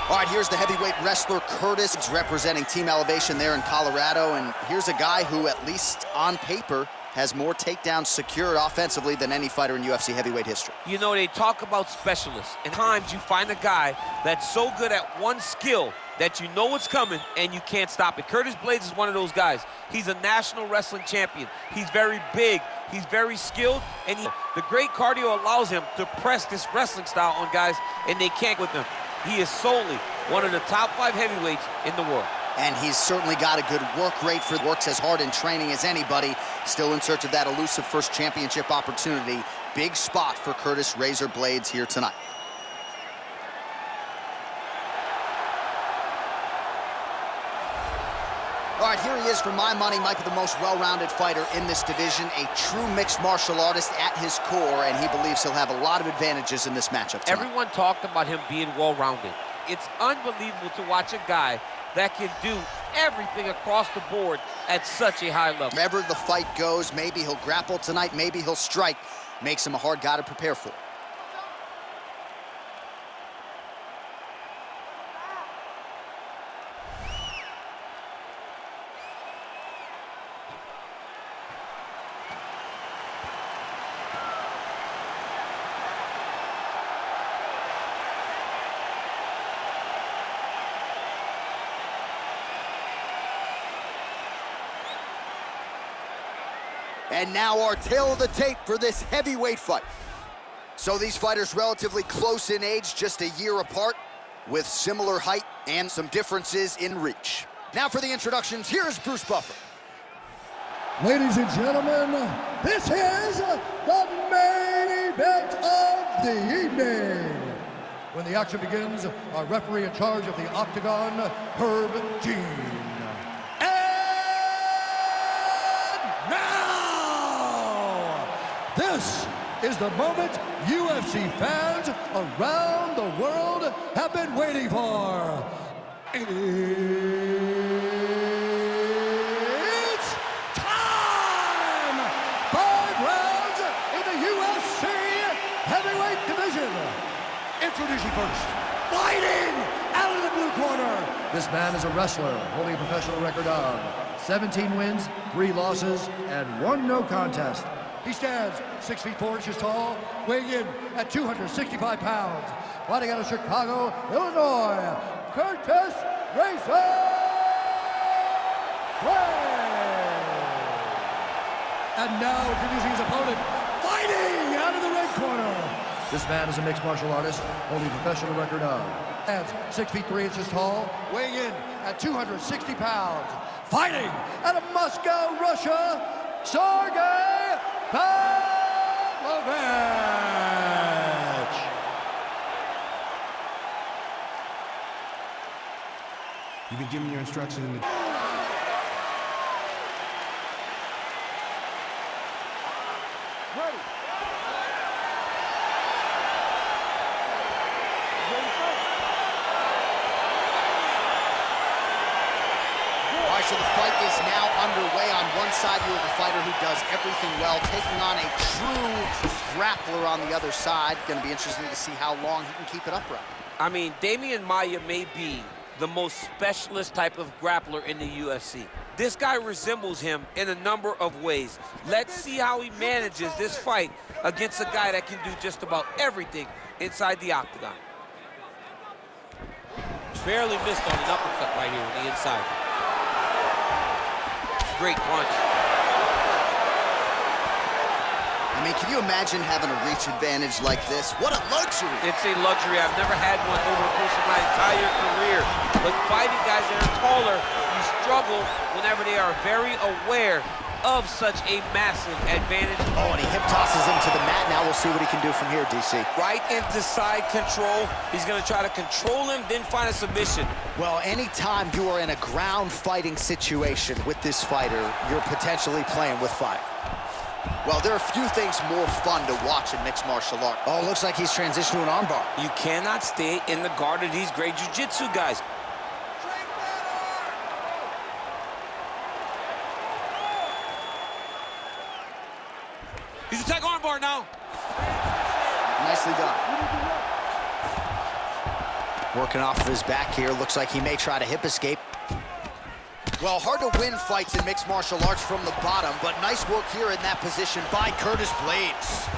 All right, here's the heavyweight wrestler Curtis. He's representing Team Elevation there in Colorado, and here's a guy who, at least on paper, has more takedowns secured offensively than any fighter in UFC heavyweight history. You know, they talk about specialists, and times you find a guy that's so good at one skill that you know what's coming and you can't stop it. Curtis Blaydes is one of those guys. He's a national wrestling champion. He's very big, he's very skilled, and the great cardio allows him to press this wrestling style on guys, and they can't with him. He is solely one of the top 5 heavyweights in the world. And he's certainly got a good work rate for works as hard in training as anybody. Still in search of that elusive first championship opportunity. Big spot for Curtis Razor Blaydes here tonight. All right, here he is for my money, Michael, the most well-rounded fighter in this division, a true mixed martial artist at his core, and he believes he'll have a lot of advantages in this matchup tonight. Everyone talked about him being well-rounded. It's unbelievable to watch a guy that can do everything across the board at such a high level. Wherever the fight goes, maybe he'll grapple tonight, maybe he'll strike. Makes him a hard guy to prepare for. And now our tale of the tape for this heavyweight fight. So these fighters relatively close in age, just a year apart, with similar height and some differences in reach. Now for the introductions, here's Bruce Buffer. Ladies and gentlemen, this is the main event of the evening. When the action begins, our referee in charge of the Octagon, Herb Dean. This is the moment UFC fans around the world have been waiting for. It's time! 5 rounds in the UFC heavyweight division. Introducing first, fighting out of the blue corner. This man is a wrestler holding a professional record of 17 wins, 3 losses, and 1 no contest. He stands 6 feet 4 inches tall, weighing in at 265 pounds. Fighting out of Chicago, Illinois, Curtis Razor Blaydes. And now introducing his opponent, fighting out of the red corner. This man is a mixed martial artist, holding a professional record of. Stands 6 feet 3 inches tall, weighing in at 260 pounds. Fighting out of Moscow, Russia, Sergei Pavlovich. You've been given your instructions in the... Ready. All right, so the fight is now underway. On one side, you have a fighter who does everything well, taking on a true grappler on the other side. Going to be interesting to see how long he can keep it upright. I mean, Damian Maia may be the most specialist type of grappler in the UFC. This guy resembles him in a number of ways. Let's see how he manages this fight against a guy that can do just about everything inside the octagon. Barely missed on an uppercut right here on the inside. Great punch. I mean, can you imagine having a reach advantage like this? What a luxury. It's a luxury. I've never had one over the course of my entire career. But fighting guys that are taller, you struggle whenever they are very aware of such a massive advantage. Oh, and he hip tosses him to the mat. Now we'll see what he can do from here, DC. Right into side control. He's going to try to control him, then find a submission. Well, anytime you are in a ground fighting situation with this fighter, you're potentially playing with fire. Well, there are few things more fun to watch in mixed martial art. Oh, looks like he's transitioned to an armbar. You cannot stay in the guard of these great jiu-jitsu guys. He's attack armbar now. Nicely done. Working off of his back here. Looks like he may try to hip escape. Well, hard to win fights in mixed martial arts from the bottom, but nice work here in that position by Curtis Blaydes.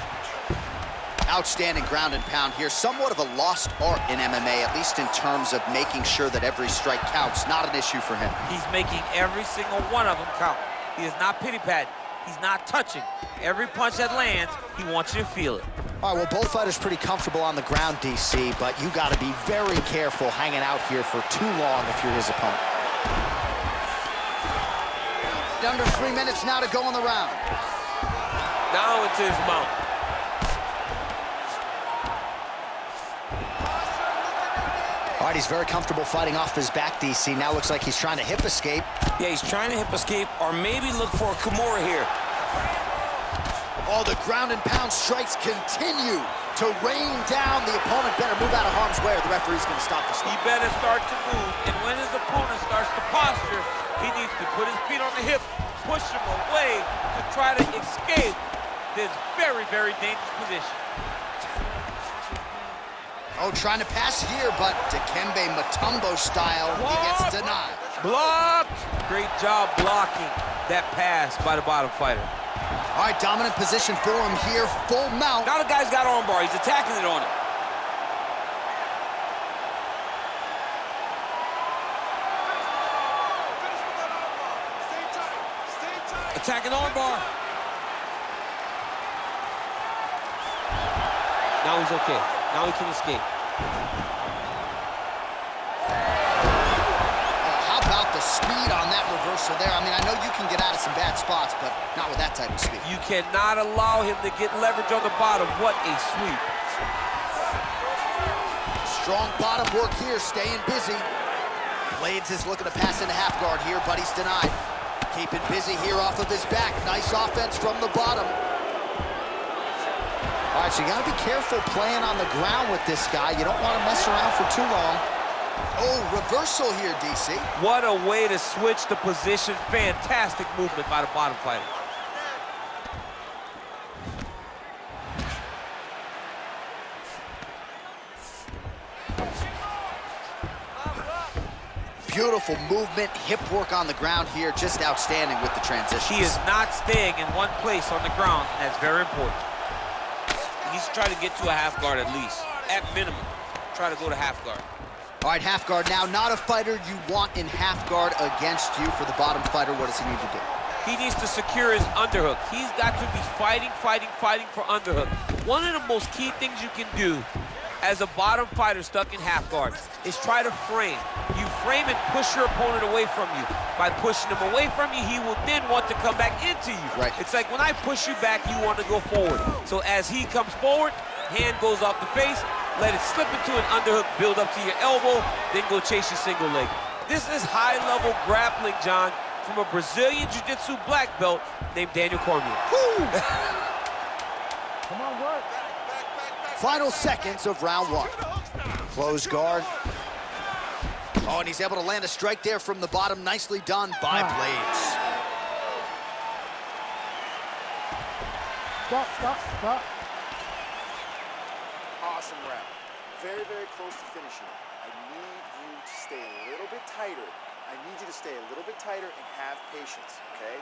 Outstanding ground and pound here. Somewhat of a lost art in MMA, at least in terms of making sure that every strike counts. Not an issue for him. He's making every single one of them count. He is not pity-patting. He's not touching. Every punch that lands, he wants you to feel it. All right, well, both fighters pretty comfortable on the ground, DC, but you got to be very careful hanging out here for too long if you're his opponent. Under 3 minutes now to go in the round. Now it's his mount. All right, he's very comfortable fighting off his back, DC. Now looks like he's trying to hip escape. Yeah, he's trying to hip escape or maybe look for a Kimura here. Oh, the ground and pound strikes continue to rain down. The opponent better move out of harm's way or the referee's going to stop the He stop. better start to move, and when his opponent starts to posture, he needs to put his feet on the hip, push him away to try to escape this very, very dangerous position. Oh, trying to pass here, but Dikembe Mutombo style, he gets denied. Blocked! Great job blocking that pass by the bottom fighter. All right, dominant position for him here, full mount. Now the guy's got armbar. He's attacking it on him. Attacking armbar. Now he's okay. Now he can escape. How about the speed on that reversal there? I mean, I know you can get out of some bad spots, but not with that type of speed. You cannot allow him to get leverage on the bottom. What a sweep. Strong bottom work here, staying busy. Blaydes is looking to pass into half guard here, but he's denied. Keeping busy here off of his back. Nice offense from the bottom. All right, so you got to be careful playing on the ground with this guy. You don't want to mess around for too long. Oh, reversal here, DC. What a way to switch the position. Fantastic movement by the bottom fighter. Beautiful movement, hip work on the ground here, just outstanding with the transition. He is not staying in one place on the ground, and that's very important. He needs to try to get to a half guard at least. At minimum, try to go to half guard. All right, half guard now. Not a fighter you want in half guard against you. For the bottom fighter, what does he need to do? He needs to secure his underhook. He's got to be fighting for underhook. One of the most key things you can do as a bottom fighter stuck in half guard is try to frame. You frame and push your opponent away from you. By pushing him away from you, he will then want to come back into you. Right. It's like when I push you back, you want to go forward. So as he comes forward, hand goes off the face, let it slip into an underhook, build up to your elbow, then go chase your single leg. This is high-level grappling, John, from a Brazilian Jiu-Jitsu black belt named Daniel Cormier. Come on, work. Final seconds of round one. Close guard. Oh, and he's able to land a strike there from the bottom. Nicely done by Blaydes. Stop. Awesome round. Very, very close to finishing. I need you to stay a little bit tighter. I need you to stay a little bit tighter and have patience, okay?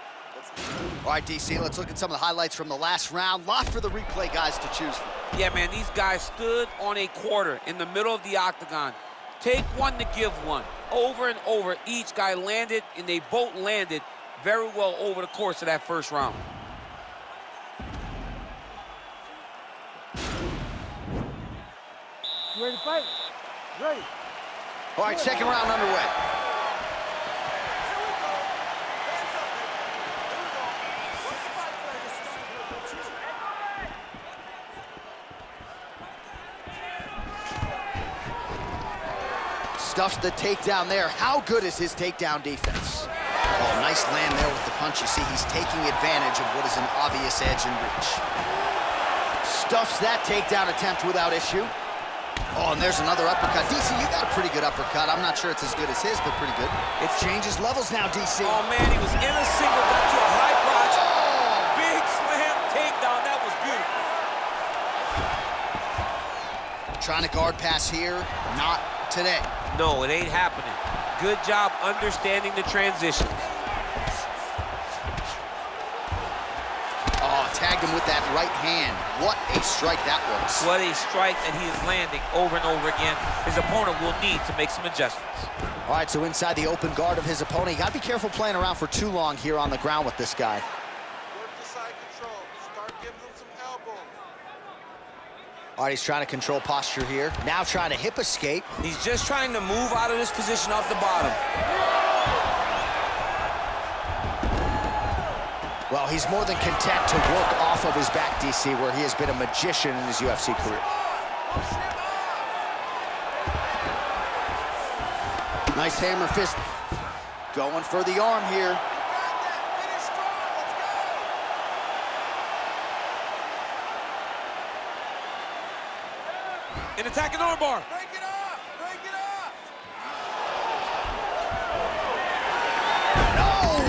All right, DC, let's look at some of the highlights from the last round. Lot for the replay guys to choose from. Yeah, man, these guys stood on a quarter in the middle of the octagon. Take one to give one. Over and over, each guy landed, and they both landed very well over the course of that first round. You ready to fight? Ready. All right, second round underway. Stuffs the takedown there. How good is his takedown defense? Oh, nice land there with the punch. You see, he's taking advantage of what is an obvious edge and reach. Stuffs that takedown attempt without issue. Oh, and there's another uppercut. DC, you got a pretty good uppercut. I'm not sure it's as good as his, but pretty good. It changes levels now, DC. Oh, man, he was in a single, got to a high crotch. Big slam takedown. That was beautiful. Trying to guard pass here. Not not today. No, it ain't happening. Good job understanding the transition. Oh, tagged him with that right hand. What a strike that was. What a strike that he is landing over and over again. His opponent will need to make some adjustments. All right, so inside the open guard of his opponent, you got to be careful playing around for too long here on the ground with this guy. Work the side control. Start giving them some elbow. All right, he's trying to control posture here. Now trying to hip escape. He's just trying to move out of this position off the bottom. Well, he's more than content to work off of his back, DC, where he has been a magician in his UFC career. Nice hammer fist. Going for the arm here. An attacking armbar. Break it up! Break it up! Oh,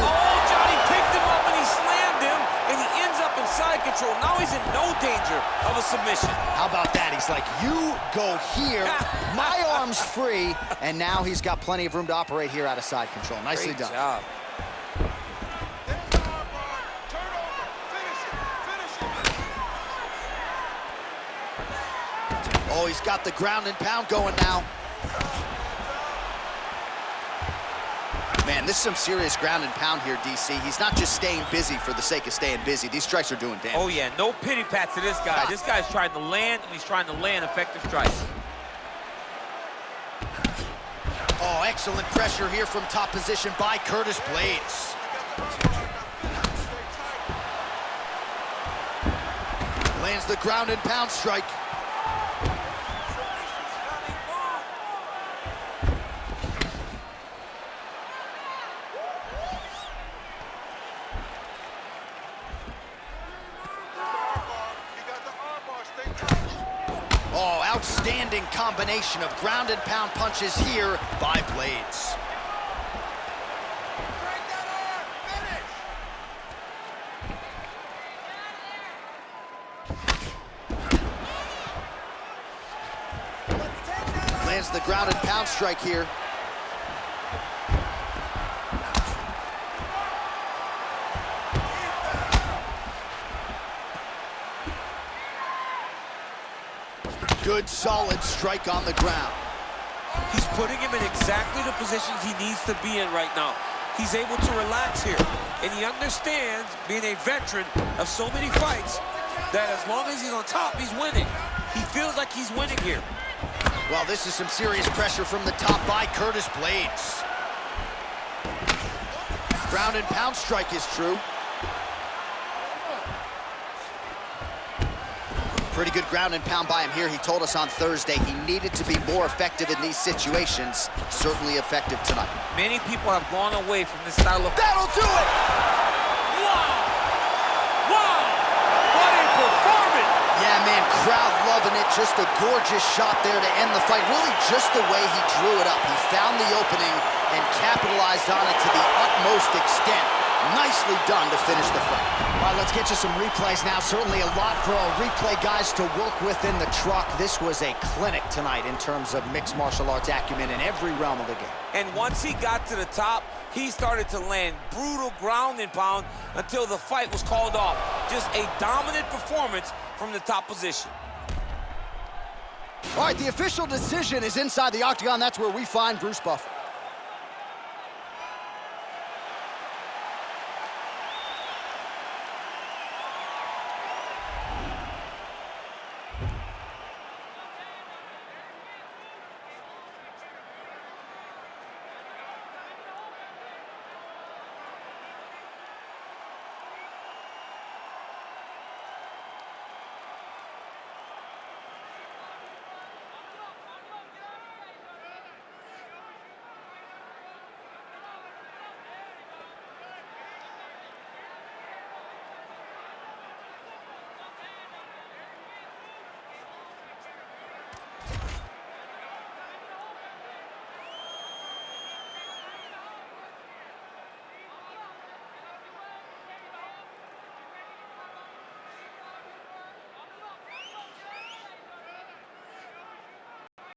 Johnny picked him up and he slammed him, and he ends up in side control. Now he's in no danger of a submission. How about that? He's like, you go here, my arm's free, and now he's got plenty of room to operate here out of side control. Nicely Great done. job. There's the armbar. Turn over. Finish it. Finish it. Oh, he's got the ground and pound going now. Man, this is some serious ground and pound here, DC. He's not just staying busy for the sake of staying busy. These strikes are doing damage. Oh, yeah, no pity pat to this guy. This guy's trying to land, and he's trying to land effective strikes. Oh, excellent pressure here from top position by Curtis Blaydes. Lands the ground and pound strike. Oh, outstanding combination of ground and pound punches here by Blaydes. Break that arm. Finish. Lands the ground and pound strike here. Good, solid strike on the ground. He's putting him in exactly the positions he needs to be in right now. He's able to relax here, and he understands, being a veteran of so many fights, that as long as he's on top, he's winning. He feels like he's winning here. Well, this is some serious pressure from the top by Curtis Blaydes. Ground and pound strike is true. Pretty good ground and pound by him here. He told us on Thursday he needed to be more effective in these situations. Certainly effective tonight. Many people have gone away from this style of... That'll do it! Wow! Wow! What a performance! Yeah, man, crowd loving it. Just a gorgeous shot there to end the fight. Really just the way he drew it up. He found the opening and capitalized on it to the utmost extent. Nicely done to finish the fight. All right, let's get you some replays now. Certainly a lot for our replay guys to work with in the truck. This was a clinic tonight in terms of mixed martial arts acumen in every realm of the game. And once he got to the top, he started to land brutal ground and pound until the fight was called off. Just a dominant performance from the top position. All right, the official decision is inside the octagon. That's where we find Bruce Buffer.